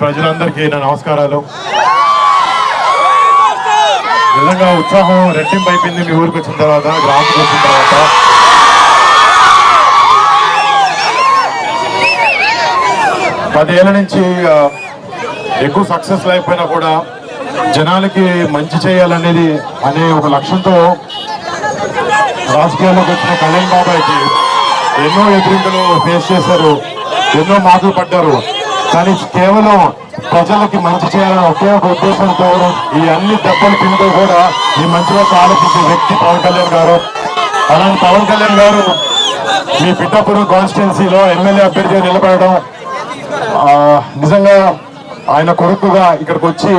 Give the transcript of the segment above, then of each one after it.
ప్రజలందరికీ నా నమస్కారాలు. నిజంగా ఉత్సాహం రెట్టింపు అయిపోయింది మీ ఊరికి వచ్చిన తర్వాత, గ్రామానికి వచ్చిన తర్వాత. పదేళ్ల నుంచి ఎక్కువ సక్సెస్ లేకపోయినా కూడా జనాలకి మంచి చేయాలనేది అనే ఒక లక్ష్యంతో రాజకీయాల్లోకి వచ్చిన కళ్యాణ్ బాబాయ్కి ఎన్నో ఎదురింపులు ఫేస్ చేశారు, ఎన్నో మాటలు పడ్డారు. కానీ కేవలం ప్రజలకి మంచి చేయాలని ఒకే ఒక ఉద్దేశంతో ఈ అన్ని దెబ్బలు తింటూ కూడా ఈ మంచి వైపు ఆలోచించే వ్యక్తి పవన్ కళ్యాణ్ గారు. అలాంటి పవన్ కళ్యాణ్ గారు మీ పిఠాపురం కాన్స్టిట్యున్సీలో ఎమ్మెల్యే అభ్యర్థిగా నిలబడడం, నిజంగా ఆయన కొడుకుగా ఇక్కడికి వచ్చి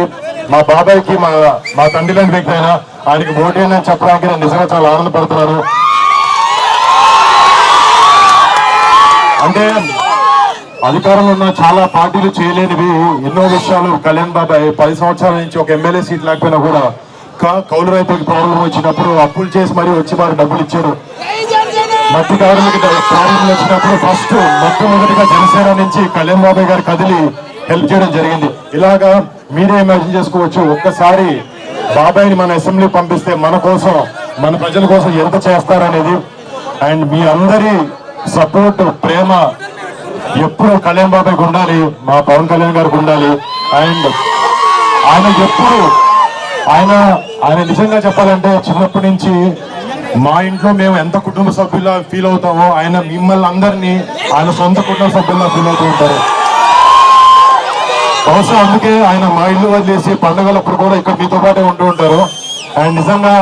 మా బాబాయ్కి మా తండ్రి లాంటి వ్యక్తి అయినా ఆయనకి ఓటేనని చెప్పడానికి నేను నిజంగా చాలా ఆనందపడుతున్నాను. అంటే అధికారంలో ఉన్న చాలా పార్టీలు చేయలేనివి ఎన్నో విషయాలు కళ్యాణ్ బాబాయ్ 10 సంవత్సరాల నుంచి ఒక ఎమ్మెల్యే సీట్ లేకపోయినా కూడా కౌలు రైతులకు ప్రాబ్లం వచ్చినప్పుడు అప్పులు చేసి మరీ వచ్చి వారు డబ్బులు ఇచ్చారు. మట్టి కార్మికులకి ప్రాబ్లం వచ్చినప్పుడు ఫస్ట్ మొట్టమొదటిగా జనసేన నుంచి కళ్యాణ్ బాబాయ్ గారు కదిలి హెల్ప్ చేయడం జరిగింది. ఇలాగా మీరే ఇమాజిన్ చేసుకోవచ్చు, ఒక్కసారి బాబాయ్ని మన అసెంబ్లీ పంపిస్తే మన కోసం, మన ప్రజల కోసం ఎంత చేస్తారనేది. అండ్ మీ అందరి సపోర్ట్, ప్రేమ ఎప్పుడు కళ్యాణ్ బాబాయ్కి ఉండాలి, మా పవన్ కళ్యాణ్ గారికి ఉండాలి. అండ్ ఆయన ఎప్పుడు ఆయన నిజంగా చెప్పాలంటే చిన్నప్పటి నుంచి మా ఇంట్లో మేము ఎంత కుటుంబ సభ్యులా ఫీల్ అవుతామో ఆయన మిమ్మల్ని అందరినీ ఆయన సొంత కుటుంబ సభ్యుల్లా ఫీల్ అవుతూ ఉంటారు. బహుశా అందుకే ఆయన మా ఇల్లు వదిలేసి పండుగలప్పుడు కూడా ఇక్కడ మీతో పాటే ఉంటూ ఉంటారు. అండ్ నిజంగా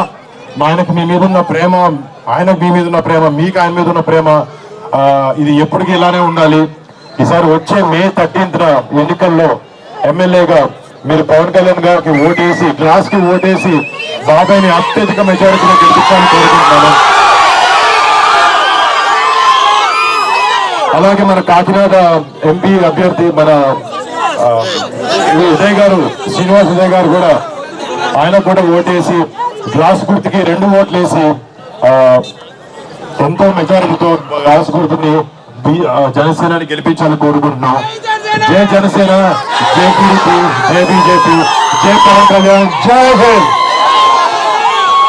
ఆయనకు మీ మీద ఉన్న ప్రేమ, ఆయనకు మీ మీద ఉన్న ప్రేమ, మీకు ఆయన మీద ఉన్న ప్రేమ ఇది ఎప్పటికీ ఇలానే ఉండాలి. ఈసారి వచ్చే May 13th ఎన్నికల్లో ఎమ్మెల్యేగా మీరు పవన్ కళ్యాణ్ గారికి ఓటేసి, గ్లాస్ కి ఓటేసి బాబాయ్ని అత్యధిక మెజారిటీలో గెలిపించాలని కోరుకుంటున్నాను. అలాగే మన కాకినాడ ఎంపీ అభ్యర్థి మన ఉదయ్ గారు, శ్రీనివాస్ ఉదయ్ గారు కూడా ఆయన కూడా ఓటేసి గ్లాస్ గుర్తుకి 2 ఓట్లు వేసి ఎంతో మెజారిటీతో గ్లాస్ గుర్తుని జనసేనని గెలిపించాలని కోరుకుంటున్నాం. జై జనసేన, జై టీడీపీ, జై బీజేపీ, జై పవన్ కళ్యాణ్, జై హింద్.